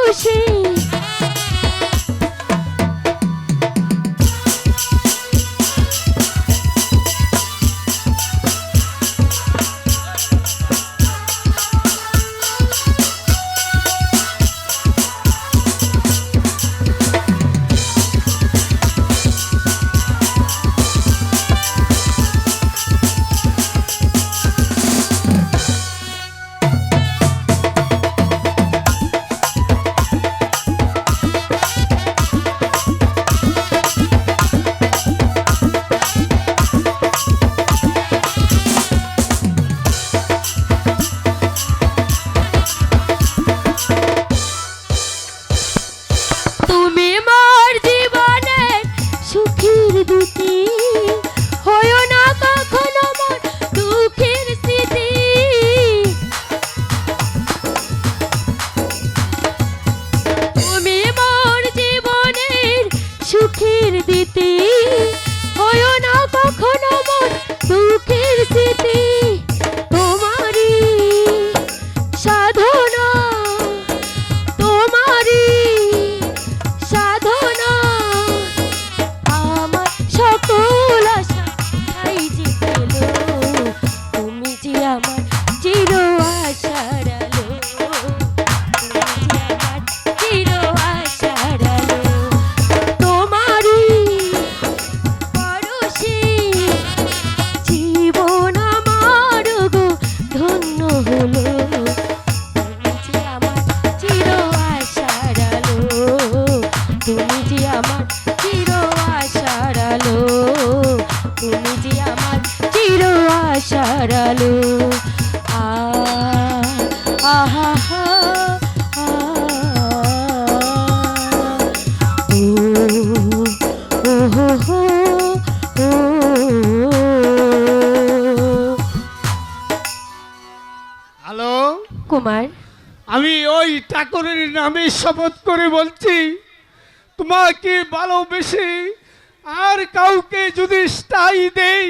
পরশে সরালো আহা হ্যালো কুমার, আমি ওই ঠাকুরের নামে শপথ করে বলছি, তোমাকে ভালোবেসে আর কাউকে যদি স্থায়ী দেই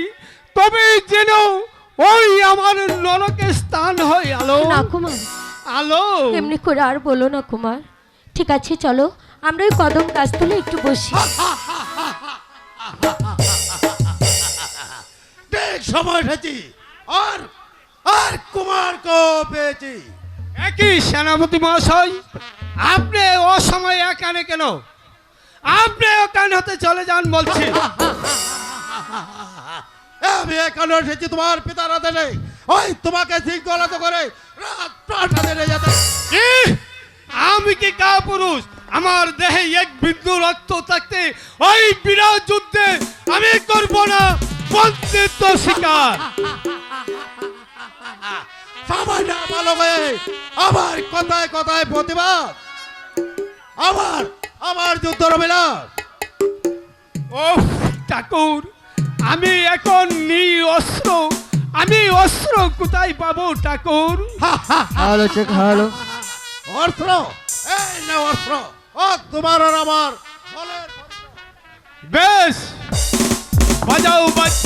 তবে যেন ওই আমার নরকের স্থান হয়। আলো না কুমার, আলো এমনি করে আর বলো না কুমার। ঠিক আছে চলো আমরা ওই কদম গাছতলে একটু বসি। ঠিক সময় এসেছি, আর আর কুমার কো পেয়েছি। একই সেনাপতি মহাশয়, আপনি অসময়ে এখানে কেন? আপনি ওখানে হতে চলে যান বলছি। আমি এখানে এসেছি তোমার পিতার আদেশে, ওই তোমাকে শৃঙ্খলিত করে রাজপ্রাসাদে নিয়ে যেতে। কি? আমি কি কা পুরুষ? আমার দেহে এক বিন্দু রক্ত থাকতে ওই বিরাট যুদ্ধে আমি করব না বন্দিত্ব শিকার। সামান্য ভালো হয়ে আমার কথায় কথায় প্রতিবাদ, আমার যুদ্ধ বিলাস। ও ঠাকুর, আমি এখন অস্ত্র, আমি অস্ত্র কোথায় পাবো ঠাকুর? অস্ত্র এই না অস্ত্র, ও তোমার আর আমার বলের। বেশ, বাজাও বাদ্য।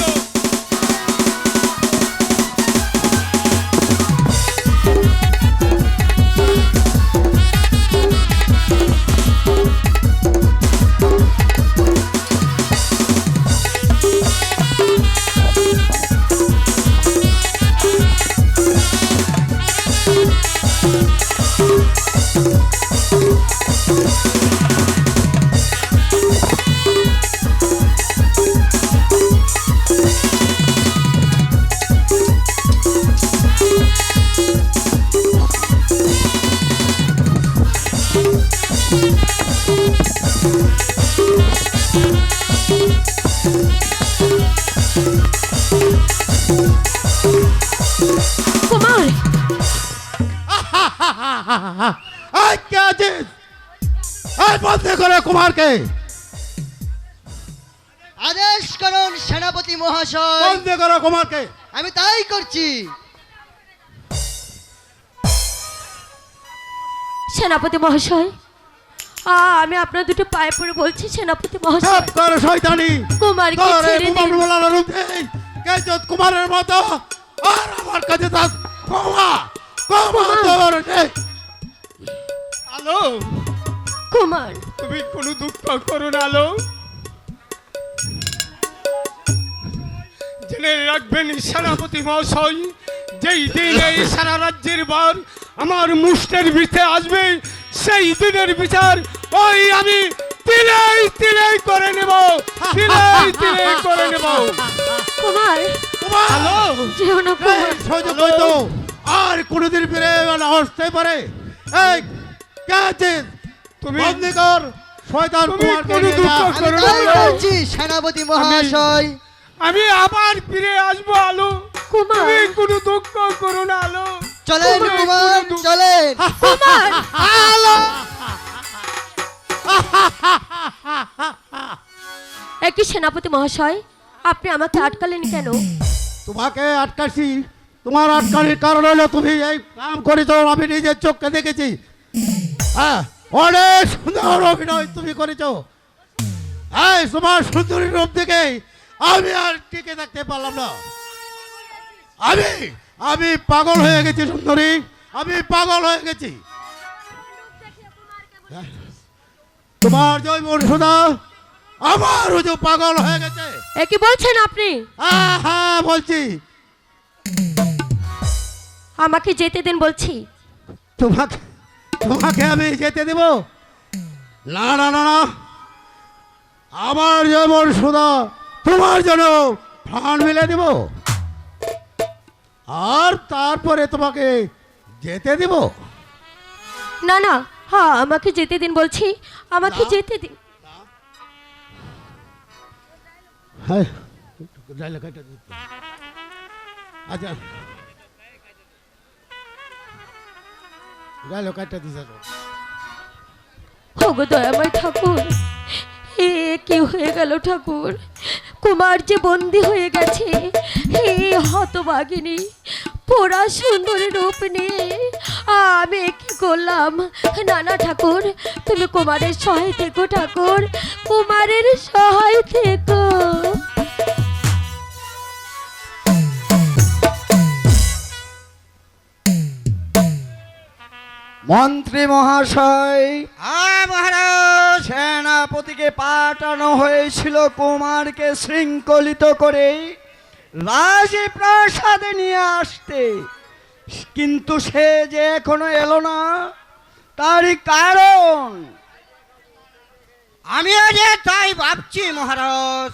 কুমার, বন্দী করে কুমারকে আদেশ করুন সেনাপতি মহাশয়। বন্দী করো কুমারকে। আমি তাই করছি। সেনাপতি মহাশয়, আমি আপনার দুটো পায়ে পড়ে বলছি সেনাপতি মহাশয়, সব করে শয়তানি কুমারকে ছেড়ে দিন। কুমারের মতো আর আমার কাছে তার ক্ষমা ক্ষমা তোর নেই। হ্যালো কুমার, তুমি কোনো দুঃখ করো না আলো। জেনে রাখবেন সেনাপতি মহাশয়, যেই দিন এই সারা রাজ্যের বার আমার মুষ্টের ভিতরে আসবে, সেই দিনের বিচার ওই আমি তিলাই তিলাই করে নেব, তিলাই তিলাই করে নেব। কুমার, হ্যালো, যেও না কুমার। সুযোগ হয়তো আর কোনোদিন ফিরে আসতে পারে। এই কে আছিস? তুমি বন্দি কর শয়তান তুমি কুমারকে কোনো নিয়ে দুঃখ যা। আমি করো তাই না। করছি সেনাপতি মহাশয়। আমি আবার ফিরে আসবো আলো, কুমার, তুমি কোনো দুঃখ করো না আলো। চলেন কুমার, কুমার, চলেন। কুমার। একই সেনাপতি মহাশয়, আপনি আমাকে আটকালেন কেন? তোমাকে আটকাছি, তোমার আটকানির কারণ হলো তুমি এই কাম করেছো, আমি নিজের চোখকে দেখেছি। হ্যাঁ, অনেক সুন্দর অভিনয় তুমি করেছো। এই তোমার সুন্দরী রূপ দেখে আমি আর টিকে থাকতে পারলাম না। আমি পাগল হয়ে গেছি সুন্দরী, আমি পাগল হয়ে গেছি। তোমার জৈবন সুধা আমার হুজু পাগল হয়ে গেছে। এ কি বলছেন আপনি? হ্যাঁ বলছি। আমাকে যেতে দিন বলছি। তোমাকে তোমাকে আমি যেতে দেব না, না না না। আমার যেমন সুদা তোমার জন্য প্রাণ মিলে দেব, আর তারপরে তোমাকে যেতে দেব। না না, হ্যাঁ আমাকে যেতে দিন বলছি, আমাকে না। যেতে দিন। হ্যাঁ, ডায়লগ এটা দিতে। আচ্ছা, ডায়লগ এটা দিতে। ওগো দয়াময় ঠাকুর, এ কি হয়ে গেল ঠাকুর? কুমার যে বন্দি হয়ে গেছে, হে হতভাগিনী পোড়া সুন্দরী রূপ নিয়ে আমি কি করলাম? না না ঠাকুর, তুমি কুমারের সহায় থেকো ঠাকুর, কুমারের সহায় থেকো। মন্ত্রী মহাশয়, মহারাজ, সেনাপতিকে পাঠানো হয়েছিল কুমারকে শৃঙ্খলিত করে রাজপ্রাসাদে নিয়ে আসতে, কিন্তু সে যে এখনো এলো না, তার কারণ আমি আজ তাই ভাবছি মহারাজ।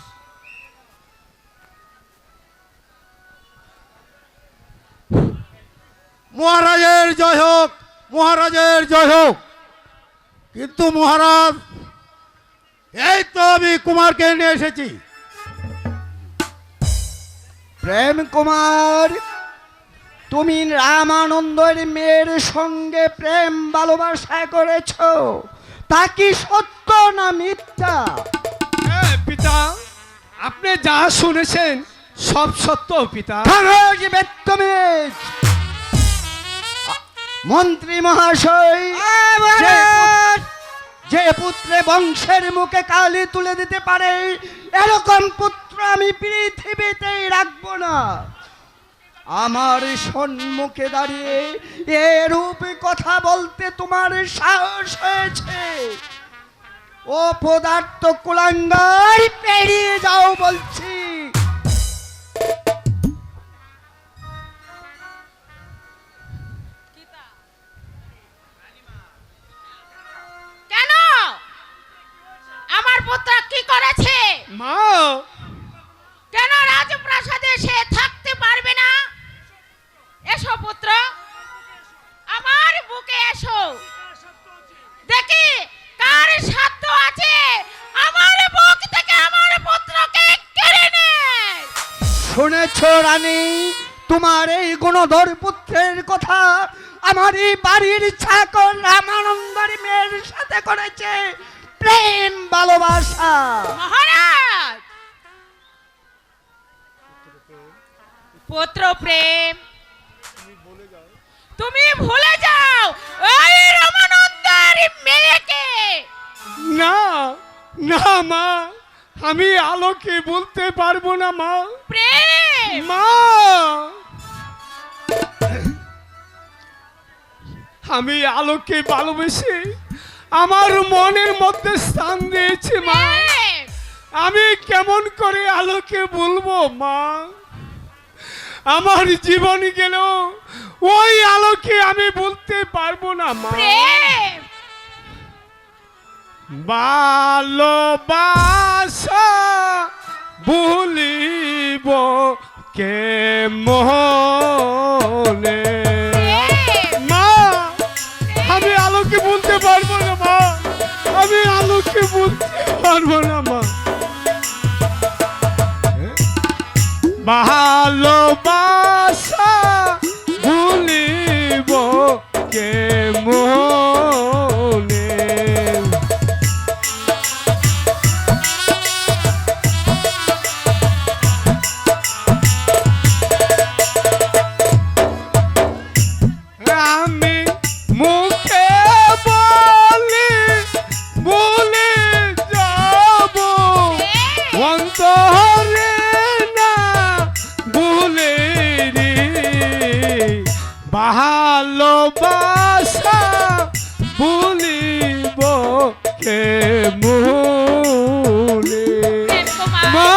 মহারাজের জয় হোক, মহারাজের জয় হোক। কিন্তু মহারাজ, এই তো আমি কুমারকে নিয়ে এসেছি। প্রেম কুমার, তুমি রামানন্দের মেয়ের সঙ্গে প্রেম ভালোবাসা করেছ, তা কি সত্য না মিথ্যা? হ্যাঁ পিতা, আপনি যা শুনেছেন সব সত্য পিতা। খারজ বেত্তমিজ! মন্ত্রী মহাশয়, যে পুত্রে বংশের মুখে কালি তুলে দিতে পারে, এরকম পুত্র আমি পৃথিবীতেই রাখবো না। আমার সম্মুখে দাঁড়িয়ে এরূপ কথা বলতে তোমার সাহস হয়েছে? ও পদার্থ কুলাঙ্গার, পেরিয়ে যাও বলছি। কেন? আমার পুত্র কি করেছে? মা, কেন রাজপ্রাসাদে সে থাকতে পারবে না? এসো পুত্র, আমার বুকে এসো, দেখি কার সাধ্য আছে আমার বুক থেকে আমার পুত্রকে কেড়ে নেয়। শুনেছ রানী, তোমার এই গুণধর পুত্রের কথা আমার এই বাড়ির চাকর রামানন্দের মেয়ের সাথে করেছে প্রেম ভালোবাসা। মহারাজ, পুত্র প্রেম তুমি ভুলে যাও ওই রামানন্দের মেয়েকে। না না মা, আমি আলোকে বলতে পারবো না মা। প্রেম, মা, আমি আলোকে ভালোবেসে আমার মনের মধ্যে স্থান দিয়েছে মা। প্রেম আমি কেমন করে আলোকে বলবো মা? আমার জীবন গেল, ওই আলোকে আমি বলতে পারবো না মা। প্রেম ভালোবাসা ভুলিব কে মনে? মা, আমি আলোকে বলতে পারবো না মা, আমি আলোকে বলতে পারবো না মা। ভালোবাসা ভুলিব কে মনে? আমি মুখে বলি বলে যাব, অন্তরে না বলে রে। ভালোবাসা বলিব কে মনে? প্রেম কুমার মা,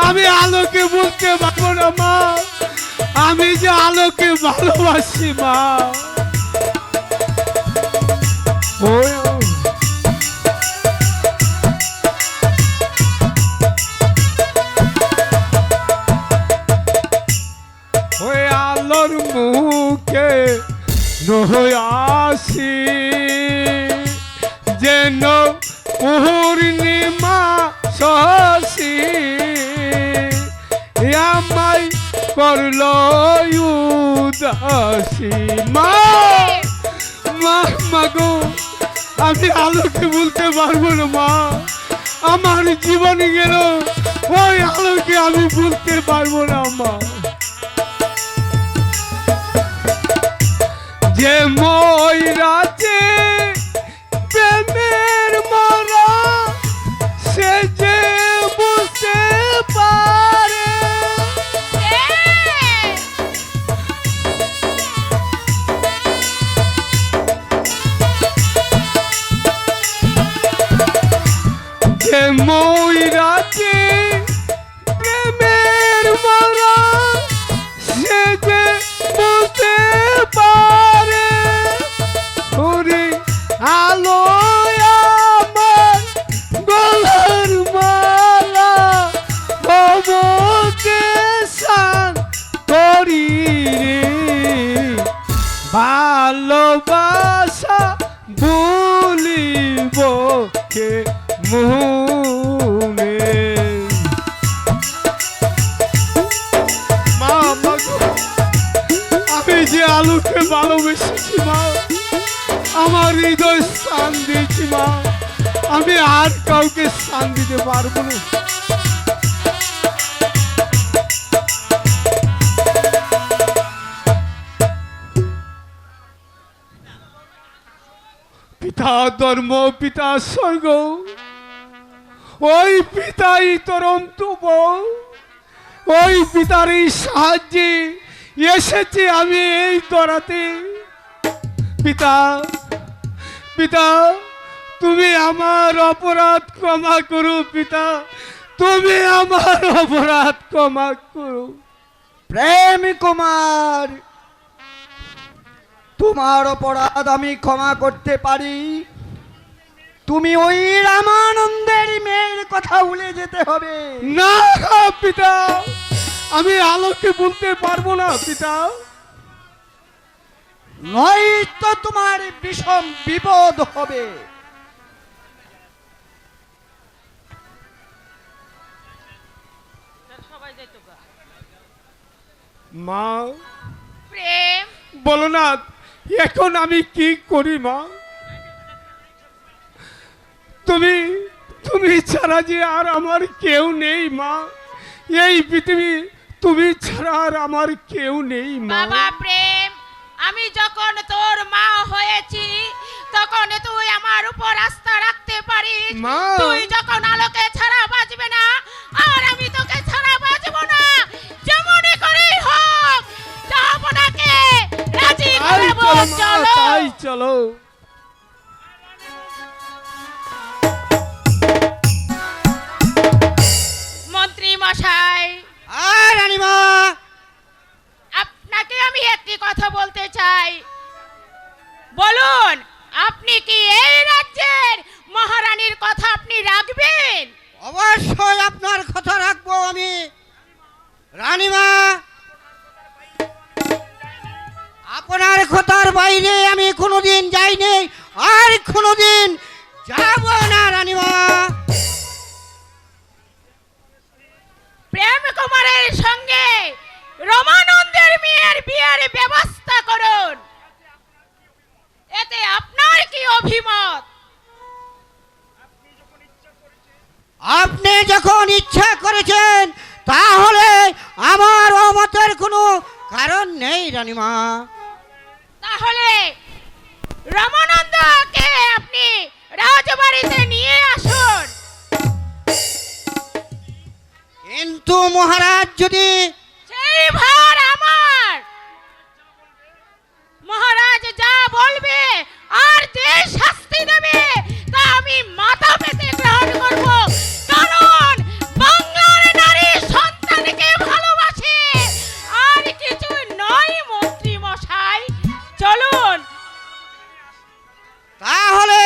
আমি আলোকে বলতে পারবো না মা, আমি যে আলোকে ভালোবাসি মা। ওই ওই আলোর মুখে নয়াসি যেন পূর্ণিমা শশী, আমায় করল উদাসী। মা, মা, মাগো, আমি আলোকে বলতে পারবো না মা, আমার জীবন গেল, ওই আলোকে আমি বলতে পারবো না মা। যে ময়রাতে প্রেমের মরা, সে যে বুঝতে পারে। প্রেম যে ময়রাতে প্রেমের মরা, সে যে বুঝতে পারে। ওরে আলো আমার গলার মালা, ভবতে সান করি রে। ভালোবাসা ভুলিব কে মনে? মা, মাগো, আমি যে আলোকে ভালোবেসেছি মা, আমার হৃদয় স্থান দিয়েছি মা, আমি আর কাউকে স্থান দিতে পারবো না। পিতা ধর্ম, পিতা স্বর্গ, ওই পিতাই তরম তুব, ওই পিতারই সাহায্যে এসেছি আমি এই তরাতে। পিতা, পিতা, তুমি আমার অপরাধ ক্ষমা করো পিতা, তুমি আমার অপরাধ ক্ষমা করো। প্রেম কুমার, তোমার অপরাধ আমি ক্ষমা করতে পারি, তুমি ওই রামানন্দের মেয়ের কথা ভুলে যেতে হবে। না পিতা, আমি আলোকে বলতে পারবো না পিতা। নয়তো তোমার বিষম বিপদ হবে। মা, প্রেম বলো না এখন আমি কি করি মা? তুমি তুমি ছাড়া যে আর আমার কেউ নেই মা, এই পৃথিবী তুমি ছাড়া আর আমার কেউ নেই মা। বাবা প্রেম, আমি যখন তোর মা হয়েছি তখন তুই আমার উপর আস্থা রাখতে পারিস। মা। তুই যখন আলোকে ছাড়া বাঁচবে না, আর আমি তোকে ছাড়া বাঁচবো না। যেমনই করেই হোক, যাবো নাকে রাজি তাই করাবো। চলো মা, চলো তাই চলো। আর রানীমা, আপনাকে আমি একটি কথা বলতে চাই। বলুন, আপনি কি এই রাজ্যের মহারানীর কথা আপনি রাখবেন? অবশ্যই আপনার কথা রাখবো আমি। রানীমা, আপনার কথার বাইরে আমি কোনোদিন যাইনি, আর কোনোদিন যাব না রানীমা। প্রেম কুমারের সঙ্গে রমানন্দের মেয়ের বিয়ের ব্যবস্থা করুন। এতে আপনার কি অভিমত? আপনি যখন ইচ্ছা করেছেন তাহলে আমার অমতের কোনো কারণ নেই রানীমা। তাহলে রমানন্দকে আপনি রাজবাড়িতে নিয়ে আসুন। কিন্তু মহারাজ যদি সেই ভার আমার। মহারাজ যা বলবে আর যে শাস্তি দেবে তা আমি মাথা পেতে গ্রহণ করব, কারণ বাংলার নারী সন্তানকে ভালোবাসে, আর কিছু নয় মন্ত্রী মশাই। চলুন। তাহলে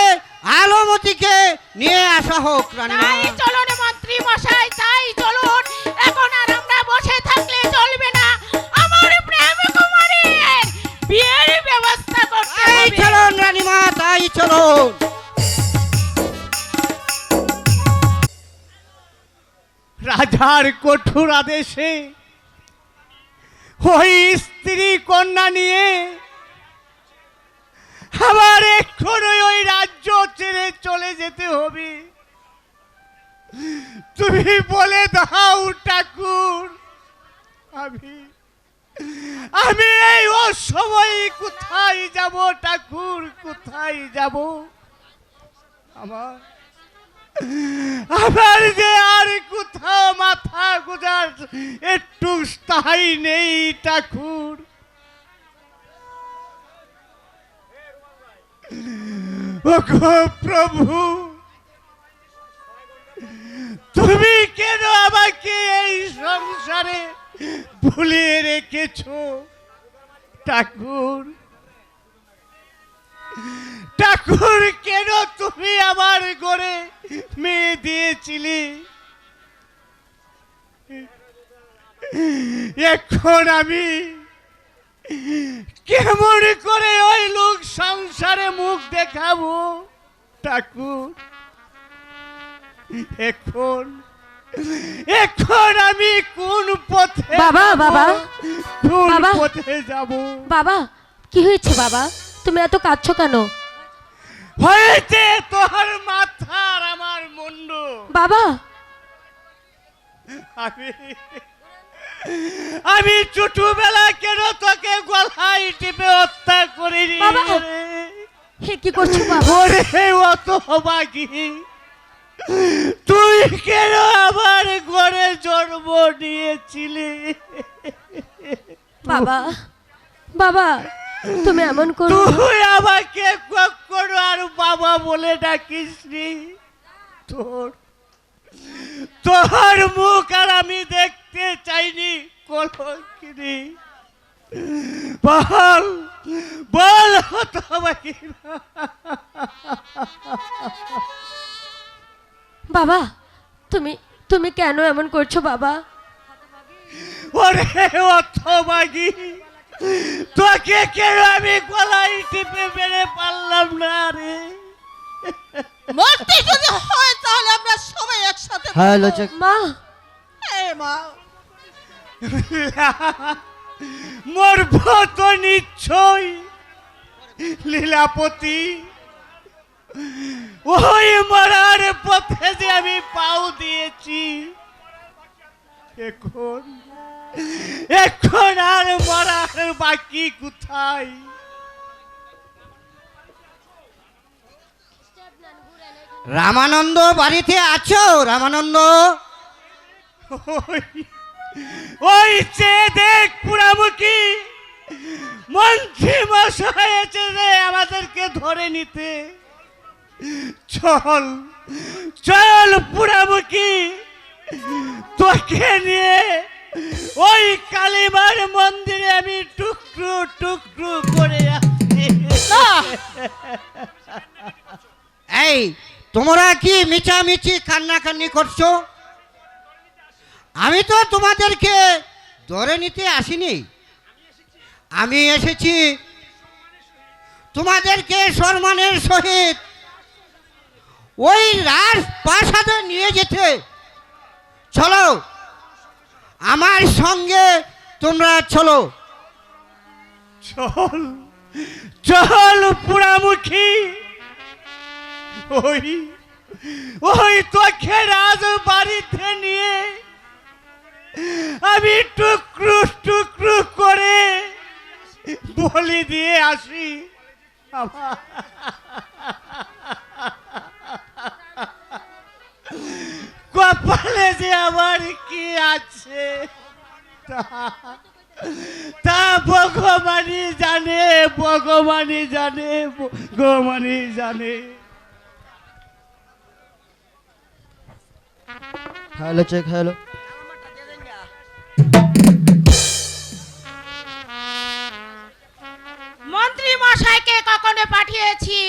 আলমতিকে নিয়ে আসা হোক রানীমা। তাই চলুন মন্ত্রী মশাই, তাই চলুন। এখন আর আমরা বসে থাকলে চলবে না, আমার প্রেম কুমারের বিয়ের ব্যবস্থা করতে তাই হবে। চলুন রানীমা, তাই চলুন। রাজার কঠোর আদেশে ওই স্ত্রী কন্যা নিয়ে আবার এক্ষুনি ওই রাজ্য ছেড়ে চলে যেতে হবে। তুমি বলে দাও ঠাকুর, আমি এই অসময়ে কোথায় যাব ঠাকুর, কোথায় যাব? আমার যে আর কোথাও মাথা গোজার একটু স্থায়ী নেই ঠাকুর। ওগো প্রভু, তুমি কেন আমাকে এই সংসারে ভুলিয়ে রেখেছো ঠাকুর? ঠাকুর, কেন তুমি আমার ঘরে মেয়ে দিয়েছিলে? এখন আমি কেমন করে ওই লোক সংসারে মুখ দেখাবো ঠাকুর? এখন আমি কোন পথে বাবা, যাবো? বাবা, কোন বাবা। পথে যাব? বাবা, কি হয়েছে বাবা? তুমি এত কাঁদছো কেন? হয়েছে তোর মাথার আমার মুন্ড। বাবা, আমি ছোটবেলা কেন তোকে গলায় টিপে হত্যা করিনি? বাবা। হে কি করছো বাবা? ওরে অত বাকি, তুই কেন আমার ঘরে জন্ম নিয়েছিলি? বাবা, বাবা, তুমি এমন করো না। তুই আমাকে কখনো আর বাবা বলে ডাকিস নি। তোর মুখ আর আমি দেখতে চাইনি কলঙ্কিনী। বল বল হতভাগী। বাবা, তুমি কেন এমন করছো বাবা? ওরে হতভাগী, তোকে কেন আমি গলায় টিপে মেরে পারলাম না রে? মরতে যদি হয় তাহলে আমরা সবাই একসাথে হ্যালো মা, মা। মরব তো নিশ্চয় লীলাপতি। ওই মরার পথে যে আমি পাও দিয়েছি, এখন আর মরার বাকি কোথায়? রামানন্দ বাড়িতে আছো? রামানন্দ, ওই চেয়ে দেখ পুরামুখী, মন্ত্রী মশাই এসেছে আমাদেরকে ধরে নিতে। চল চল পুরামুখী, তোকে নিয়ে ওই কালীমার মন্দিরে আমি টুকরো টুকরো করে আসছি। এই তোমরা কি মিছামিছি কান্নাকান্নি করছো? আমি তো তোমাদেরকে ধরে নিতে আসিনি, আমি এসেছি তোমাদেরকে সম্মানের সহিত ওই রাজপ্রাসাদে নিয়ে যেতে। চলো আমার সঙ্গে, তোমরা চলো। চল চল পুরামুখী, ওই ওই তোকে রাজ বাড়িতে নিয়ে আমি টুকরো টুকরো করে বলি দিয়ে আসি। কপালে যে আমার কি আছে তা ভগবানই জানে, ভগবানই জানে, ভগবানই জানে। Hello check hello. মন্ত্রী মশাইকে কখনো পাঠিয়েছি,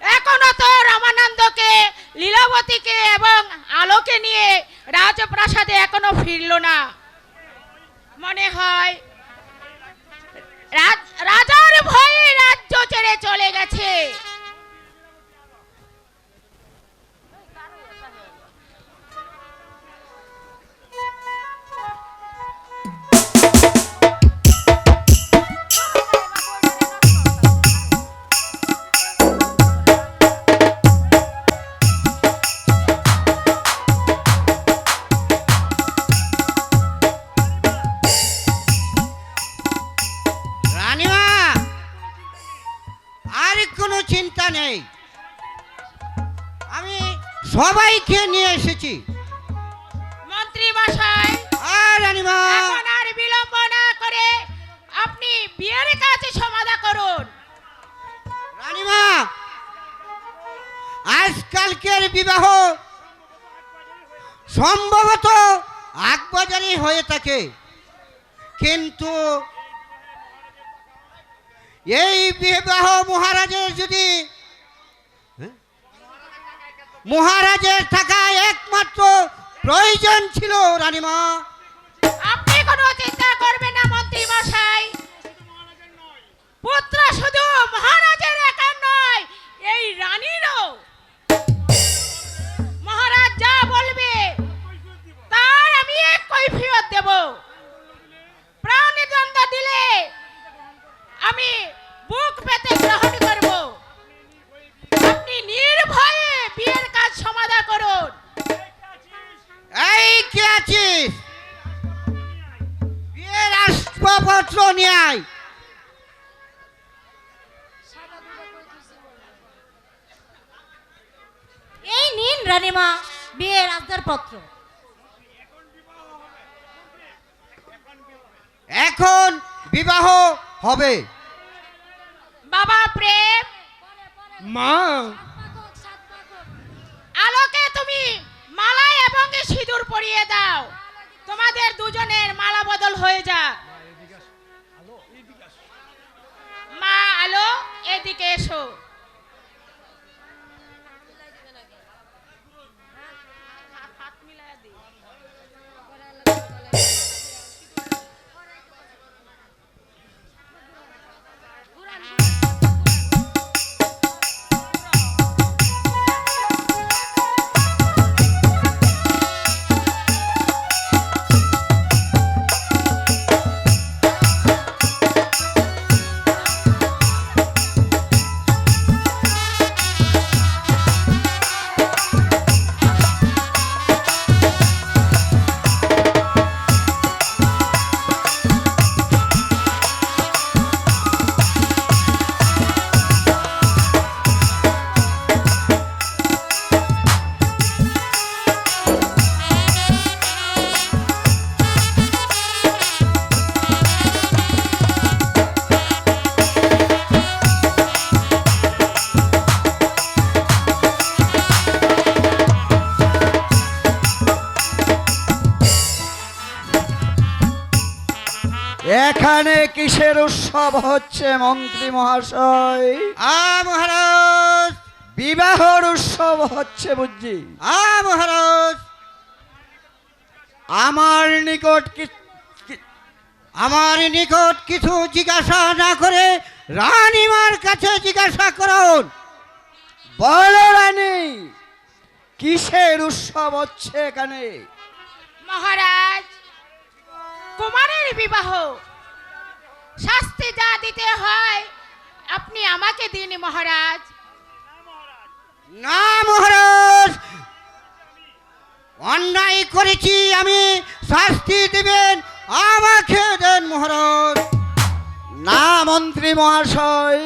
এখনো তো রামানন্দকে, লীলাবতীকে এবং আলোকে নিয়ে রাজপ্রাসাদে এখনো ফিরলো না। মনে হয় রাজার ভয়ে রাজ্য ছেড়ে চলে গেছে। রানীমা, আর কোনো চিন্তা নেই, আমি সবাইকে নিয়ে এসেছি। মন্ত্রী মশাই, আর রানীমা, এখন আর বিলম্ব না করে আপনি বিয়ের কাজ সমাধা করুন। রানীমা, আজকালকের বিবাহ সম্ভবত আগবাজারি হয়ে থাকে, কিন্তু এই বিবাহ মহারাজের থাকা একমাত্র প্রয়োজন ছিল। রানীমা, আপনি কোনো চিন্তা করবেন না মন্ত্রী মশাই, পুত্র শুধু মহারাজের একার নয়, এই রানীরও। মহারাজ যা বলবে তার আমি এক কৈফিয়ত দেব। প্রাণদণ্ড দিলে আমি বুক পেতে গ্রহণ করব। আপনি নির্ভয়ে বিয়ের কাজ সমাধা করুন। এই কে আছিস? বিয়ের আসবাবপত্র নিয়ে আয়। এই নিন রানীমা বিয়ের আসবাবপত্র। এখন বিবাহ হবে। বাবা প্রেম, মা, আলোকে তুমি মালা এবং সিঁদুর পরিয়ে দাও। তোমাদের দুজনের মালা বদল হয়ে যাক। মা আলো, এদিকে এসো। এখানে কিসের উৎসব হচ্ছে মন্ত্রী মহাশয়? মহারাজ, বিবাহর উৎসব হচ্ছে বুঝছি। মহারাজ, আমার নিকট কিছু জিজ্ঞাসা না করে রানীমার কাছে জিজ্ঞাসা করুন। বলো রানী, কিসের উৎসব হচ্ছে এখানে? মহারাজ, কুমারের বিবাহ। শাস্তি যা দিতে হয় আপনি আমাকে দিন মহারাজ। না মহারাজ, অন্যায় করেছি আমি, শাস্তি দিবেন আমাকে দেন মহারাজ। না মন্ত্রী মহাশয়,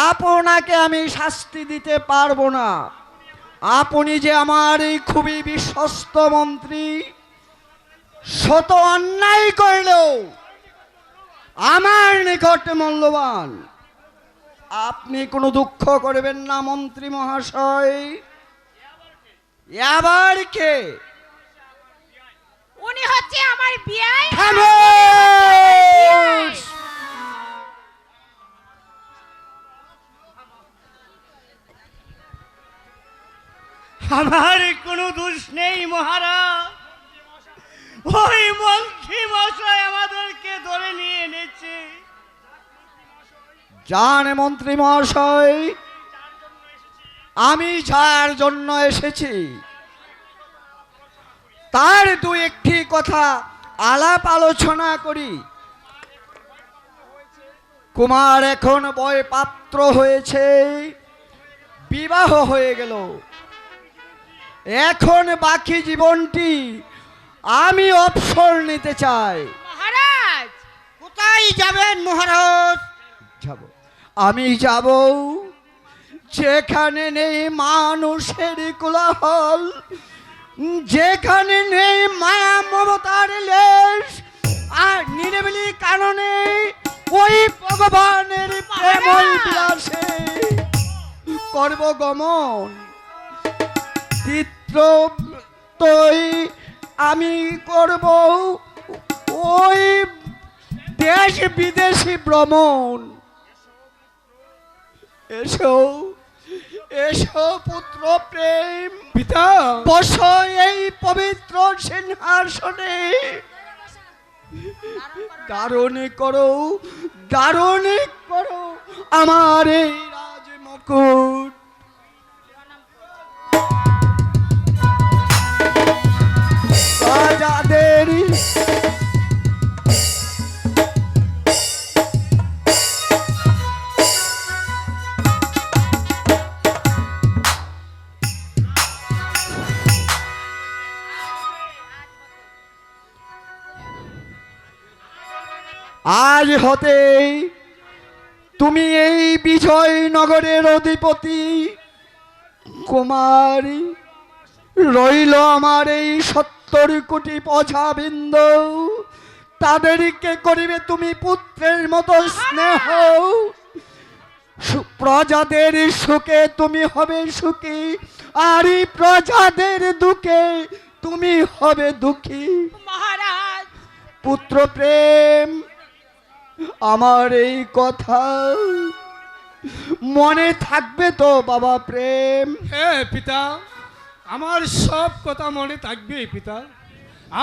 আপনাকে আমি শাস্তি দিতে পারবো না। আপনি যে আমার এই খুবই বিশ্বস্ত মন্ত্রী, শত অন্যায় করলেও আমার নিকট মূল্যবান। আপনি কোনো দুঃখ করবেন না মন্ত্রী মহাশয়। আবার কে? উনি হচ্ছে আমার বিয়াই। খামোশ! আমার কোনো দোষ নেই মহারাজ, ওই মন্ত্রী মশাই আমাদেরকে ধরে নিয়ে এনেছে। জান মন্ত্রী মহাশয়, আমি যার জন্য এসেছি তার দু একটি কথা আলাপ আলোচনা করি। কুমার এখন বয় পাত্র হয়েছে, বিবাহ হয়ে গেল। এখন বাকি জীবনটি আমি অবসর নিতে চাই। মহারাজ, কোথায় যাবেন মহারাজ? যাব, আমি যাব যেখানে নেই মানুষের কোলাহল, যেখানে নেই মায়া মমতার লেশ, আর নিরিবিলি কারণে ওই ভগবানের প্রেমই বিলাসে করব গমন। চিত্র তৈ আমি করব ওই দেশ বিদেশি ভ্রমণ। এসো এসো পুত্র প্রেম, পিতা, বসো এই পবিত্র সিংহাসনে। ধারণ করো, ধারণ করো আমার এই রাজমুকুট। রাজাদের আজ হতে তুমি এই বিজয়নগরের অধিপতি। কুমারী রইল আমার এই 70 কোটি প্রজাবৃন্দ, তাদেরকে করিবে তুমি পুত্রের মতো স্নেহ। প্রজাদের সুখে তুমি হবে সুখী, আর এই প্রজাদের দুঃখে তুমি হবে দুঃখী। মহারাজ, পুত্র প্রেম, আমার এই কথা মনে থাকবে তো বাবা প্রেম? হ্যাঁ পিতা, আমার সব কথা মনে থাকবে পিতা।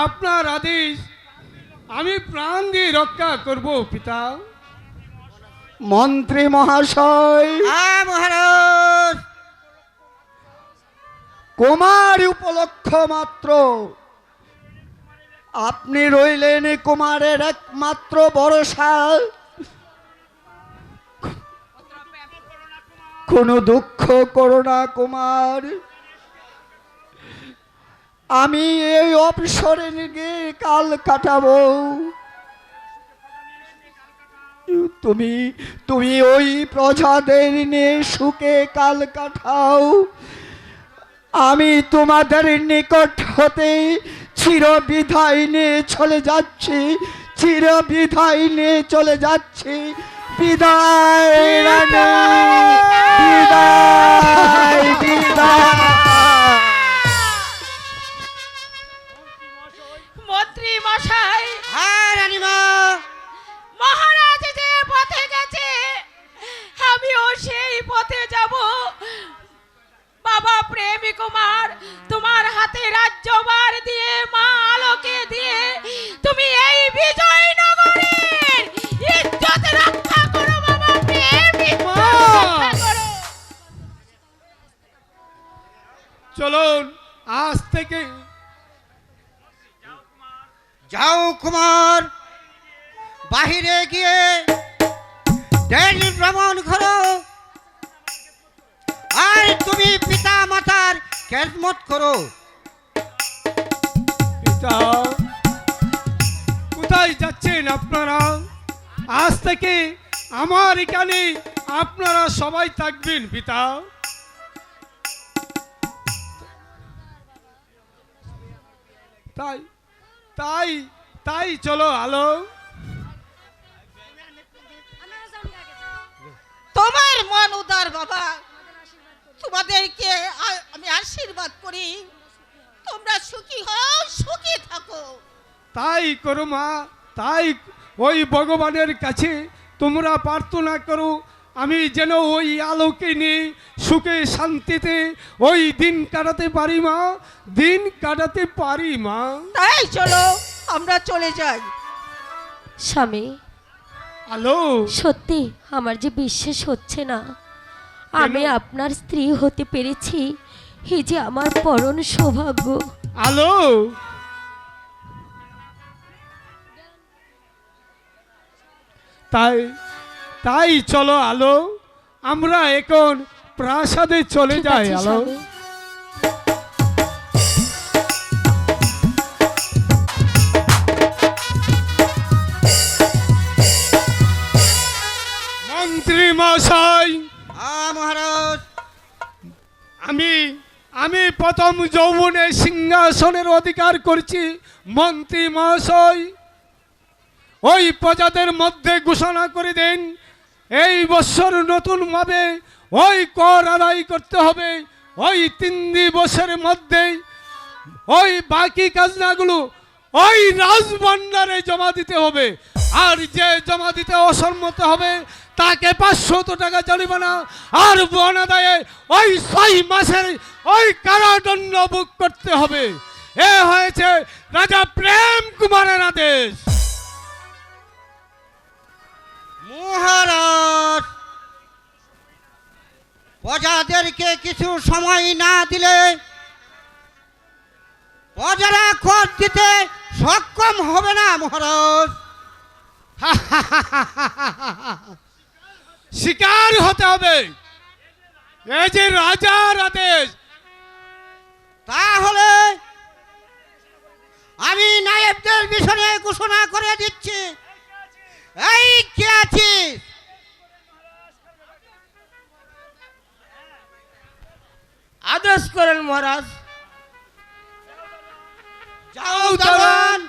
আপনার আদেশ আমি প্রাণ দিয়ে রক্ষা করব পিতা। মন্ত্রী মহাশয়, মহারাজ, কুমার উপলক্ষ মাত্র আপনি রইলেন কুমারের একমাত্র ভরসা। কোনো দুঃখ করো না কুমার, আমি এই অবসরে গিয়ে কাল কাটাবো। তুমি তুমি ওই প্রজাদের নিয়ে সুখে কাল কাটাও। আমি তোমাদের নিকট হতে চিরবিদায় নিয়ে চলে যাচ্ছি, চিরবিদায় নিয়ে চলে যাচ্ছি। বিদায় রানী, বিদায় বিদায়। মন্ত্রী মশাই, হ্যাঁ রানীমা, প্রেমী কুমার, তোমার হাতে রাজ্যভার দিয়ে মা আলোকে দিয়ে তুমি এই বিজয়নগরের ইজ্জত রক্ষা করো বাবা, প্রেম ইজ্জত রক্ষা করো। চলুন আজ থেকে যাও কুমার, বাহিরে গিয়ে দেশ ভ্রমণ করো, আর তুমি পিতা মাতার খেদমত করো। পিতা, কোথায় যাচ্ছেন আপনারা? আজ থেকে আমার এখানে আপনারা সবাই থাকবেন পিতা। তাই তাই তাই চলো আলো। তোমার মন উদার বাবা, তোমাদেরকে আমি আশীর্বাদ করি, তোমরা সুখী হও, সুখী থাকো। তাই করো মা, তাই ওই ভগবানের কাছে তোমরা প্রার্থনা করো আমি যেন ওই আলোকে নিয়ে সুখে শান্তিতে ওই দিন কাটাতে পারি মা, দিন কাটাতে পারি মা। তাই চলো আমরা চলে যাই। স্বামী, আলো, সত্যি আমার যে বিশ্বাস হচ্ছে না আমি আপনার স্ত্রী হতে পেরেছি, এই যে আমার পরম সৌভাগ্য। আলো, তাই তাই চলো আলো, আমরা এখন প্রাসাদে চলে ঠিক যাই আছে, আলো। স্বামী। মন্ত্রী মশাই, মহারাজ, আমি আমি প্রথম যৌবনে সিংহাসনের অধিকার করছি। মন্ত্রী মহাশয়, ওই প্রজাদের মধ্যে ঘোষণা করে দেন এই বছর নতুনভাবে ওই কর আদায় করতে হবে। ওই 3 দিবসের মধ্যে ওই বাকি খাজনাগুলো ওই রাজভাণ্ডারে জমা দিতে হবে, আর যে জমা দিতে অসম্মত হবে তাকে 500 টাকা জরিমানা আর বন আদায়ে ওই 6 মাসের ওই কারাদণ্ড ভোগ করতে হবে। এ হয়েছে রাজা প্রেম কুমারের আদেশ। মহারাজ, প্রজাদেরকে কিছু সময় না দিলে প্রজারা কর দিতে সক্ষম হবে না মহারাজ। শিকার হতে হবে, এই যে রাজার আদেশ। তাহলে আমি নায়েবদের মিশনে ঘোষণা করে দিচ্ছি, এই কে আছিস? আদেশ করেন মহারাজ। যাও দারোয়ান,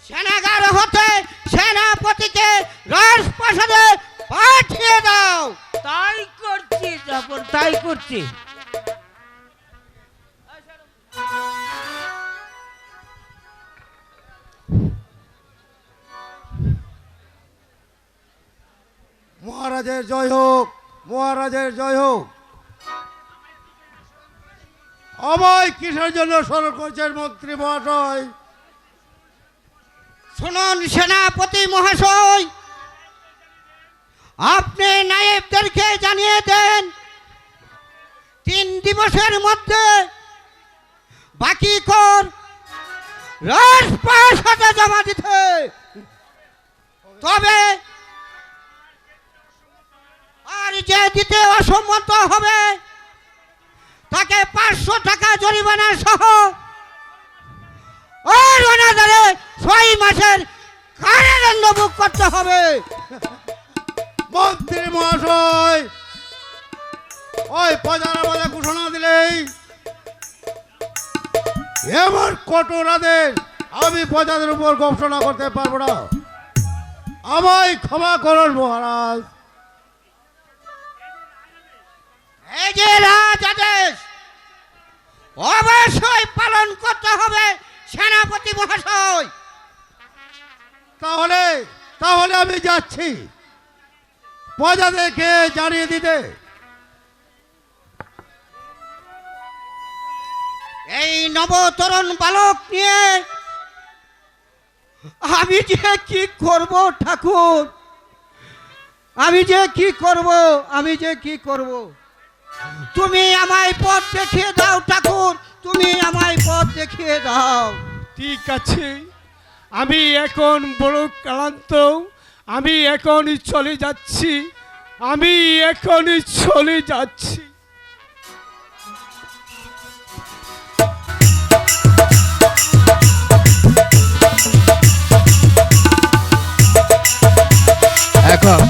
সেনাগার হতে সেনাপতিকে রাজপ্রাসাদে পাঠিয়ে দাও। তাই করছি যখন, তাই করছি। মহারাজের জয় হোক, মহারাজের জয় হোক। আমায় কিসের জন্য স্মরণ করছেন মন্ত্রী মহাশয়? শুনুন সেনাপতি মহাশয়, আপনি নায়েবদেরকে জানিয়ে দেন 3 দিবসের মধ্যে বাকি কর রাজপ্রাসাদে জমা দিতে। তবে আর যে দিতে অসম্মত হবে তাকে 500 টাকা জরিমানা সহ আর অনাদারে 6 মাসের কারাদণ্ড ভোগ করতে হবে। মন্ত্রী মহাশয়, ওই প্রজারা বলে ঘোষণা দিলেই এমন কঠোর আদেশ আমি প্রজাদের উপর ঘোষণা করতে পারবো না। আমায় ক্ষমা করুন মহারাজ। এই যে রাজ আদেশ অবশ্যই পালন করতে হবে সেনাপতি মহাশয়। তাহলে তাহলে আমি যাচ্ছি প্রজাদেরকে জানিয়ে দিতে। এই নবতরণ বালক নিয়ে আমি যে কি করব ঠাকুর, আমি যে কি করব, তুমি আমায় পথ দেখিয়ে দাও ঠাকুর, তুমি আমায় পথ দেখিয়ে দাও। ঠিক আছে, আমি এখন বড় ক্লান্ত, আমি এখনই চলে যাচ্ছি, আমি এখনই চলে যাচ্ছি। এখন